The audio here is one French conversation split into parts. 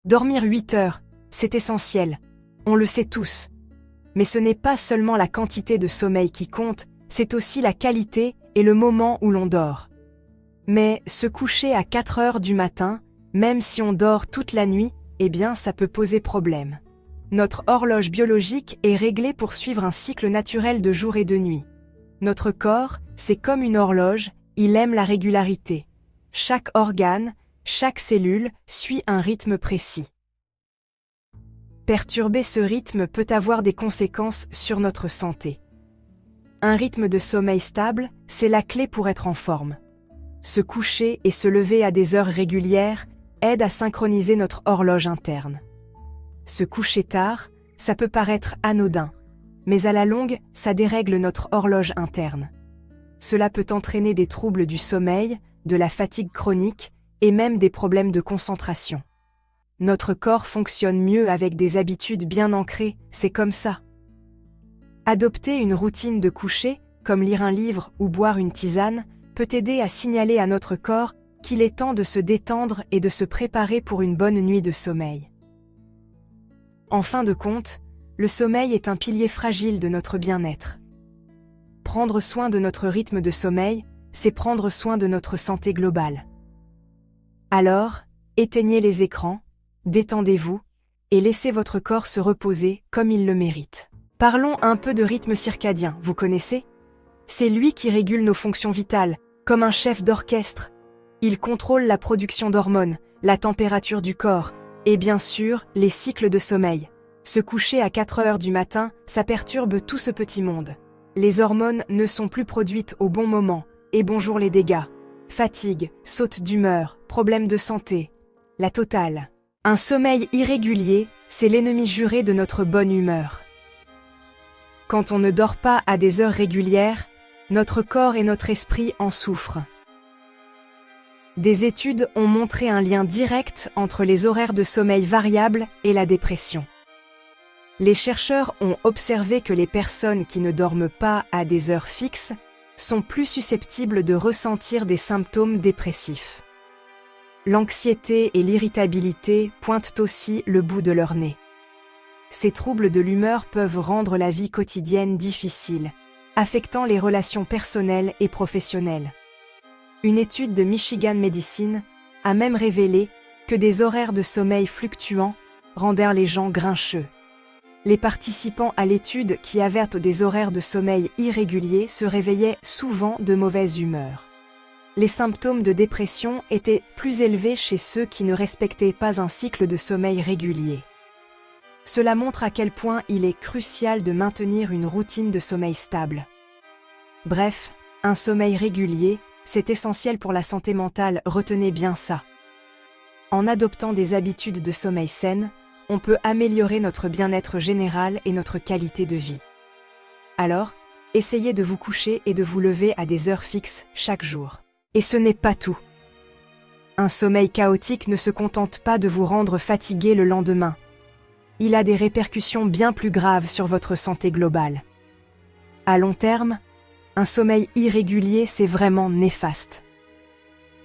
Dormir 8 heures, c'est essentiel. On le sait tous. Mais ce n'est pas seulement la quantité de sommeil qui compte, c'est aussi la qualité et le moment où l'on dort. Mais se coucher à 4 heures du matin, même si on dort toute la nuit, eh bien ça peut poser problème. Notre horloge biologique est réglée pour suivre un cycle naturel de jour et de nuit. Notre corps, c'est comme une horloge, il aime la régularité. Chaque organe, chaque cellule suit un rythme précis. Perturber ce rythme peut avoir des conséquences sur notre santé. Un rythme de sommeil stable, c'est la clé pour être en forme. Se coucher et se lever à des heures régulières aide à synchroniser notre horloge interne. Se coucher tard, ça peut paraître anodin, mais à la longue, ça dérègle notre horloge interne. Cela peut entraîner des troubles du sommeil, de la fatigue chronique et même des problèmes de concentration. Notre corps fonctionne mieux avec des habitudes bien ancrées, c'est comme ça. Adopter une routine de coucher, comme lire un livre ou boire une tisane, peut aider à signaler à notre corps qu'il est temps de se détendre et de se préparer pour une bonne nuit de sommeil. En fin de compte, le sommeil est un pilier fragile de notre bien-être. Prendre soin de notre rythme de sommeil, c'est prendre soin de notre santé globale. Alors, éteignez les écrans, détendez-vous, et laissez votre corps se reposer comme il le mérite. Parlons un peu de rythme circadien, vous connaissez ? C'est lui qui régule nos fonctions vitales, comme un chef d'orchestre. Il contrôle la production d'hormones, la température du corps, et bien sûr, les cycles de sommeil. Se coucher à 4 heures du matin, ça perturbe tout ce petit monde. Les hormones ne sont plus produites au bon moment, et bonjour les dégâts. Fatigue, saute d'humeur, problèmes de santé. La totale. Un sommeil irrégulier, c'est l'ennemi juré de notre bonne humeur. Quand on ne dort pas à des heures régulières, notre corps et notre esprit en souffrent. Des études ont montré un lien direct entre les horaires de sommeil variables et la dépression. Les chercheurs ont observé que les personnes qui ne dorment pas à des heures fixes sont plus susceptibles de ressentir des symptômes dépressifs. L'anxiété et l'irritabilité pointent aussi le bout de leur nez. Ces troubles de l'humeur peuvent rendre la vie quotidienne difficile, affectant les relations personnelles et professionnelles. Une étude de Michigan Medicine a même révélé que des horaires de sommeil fluctuants rendirent les gens grincheux. Les participants à l'étude qui avaient des horaires de sommeil irréguliers se réveillaient souvent de mauvaise humeur. Les symptômes de dépression étaient plus élevés chez ceux qui ne respectaient pas un cycle de sommeil régulier. Cela montre à quel point il est crucial de maintenir une routine de sommeil stable. Bref, un sommeil régulier, c'est essentiel pour la santé mentale, retenez bien ça. En adoptant des habitudes de sommeil saines, on peut améliorer notre bien-être général et notre qualité de vie. Alors, essayez de vous coucher et de vous lever à des heures fixes chaque jour. Et ce n'est pas tout. Un sommeil chaotique ne se contente pas de vous rendre fatigué le lendemain. Il a des répercussions bien plus graves sur votre santé globale. À long terme, un sommeil irrégulier, c'est vraiment néfaste.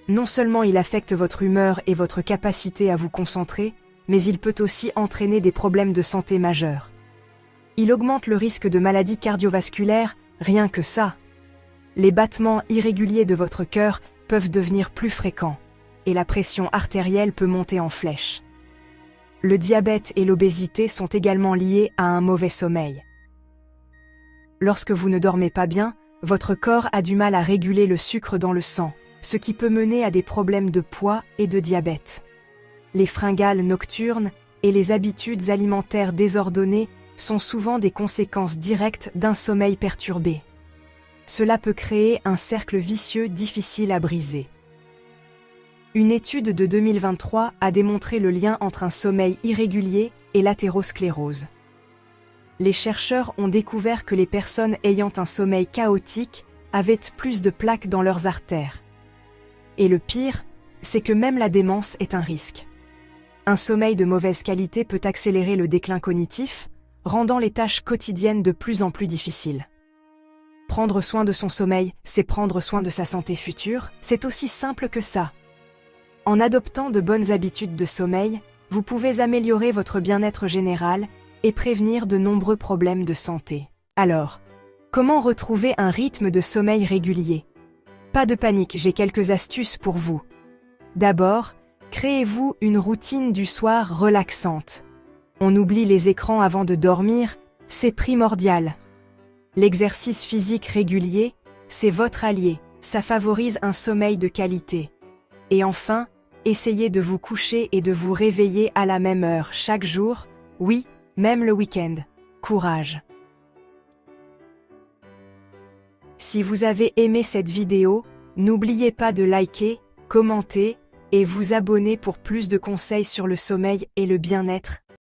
Non seulement il affecte votre humeur et votre capacité à vous concentrer, mais il peut aussi entraîner des problèmes de santé majeurs. Il augmente le risque de maladies cardiovasculaires, rien que ça. Les battements irréguliers de votre cœur peuvent devenir plus fréquents, et la pression artérielle peut monter en flèche. Le diabète et l'obésité sont également liés à un mauvais sommeil. Lorsque vous ne dormez pas bien, votre corps a du mal à réguler le sucre dans le sang, ce qui peut mener à des problèmes de poids et de diabète. Les fringales nocturnes et les habitudes alimentaires désordonnées sont souvent des conséquences directes d'un sommeil perturbé. Cela peut créer un cercle vicieux difficile à briser. Une étude de 2023 a démontré le lien entre un sommeil irrégulier et l'athérosclérose. Les chercheurs ont découvert que les personnes ayant un sommeil chaotique avaient plus de plaques dans leurs artères. Et le pire, c'est que même la démence est un risque. Un sommeil de mauvaise qualité peut accélérer le déclin cognitif, rendant les tâches quotidiennes de plus en plus difficiles. Prendre soin de son sommeil, c'est prendre soin de sa santé future, c'est aussi simple que ça. En adoptant de bonnes habitudes de sommeil, vous pouvez améliorer votre bien-être général et prévenir de nombreux problèmes de santé. Alors, comment retrouver un rythme de sommeil régulier? Pas de panique, j'ai quelques astuces pour vous. D'abord, créez-vous une routine du soir relaxante. On oublie les écrans avant de dormir, c'est primordial. L'exercice physique régulier, c'est votre allié, ça favorise un sommeil de qualité. Et enfin, essayez de vous coucher et de vous réveiller à la même heure chaque jour, oui, même le week-end. Courage! Si vous avez aimé cette vidéo, n'oubliez pas de liker, commenter et vous abonner pour plus de conseils sur le sommeil et le bien-être.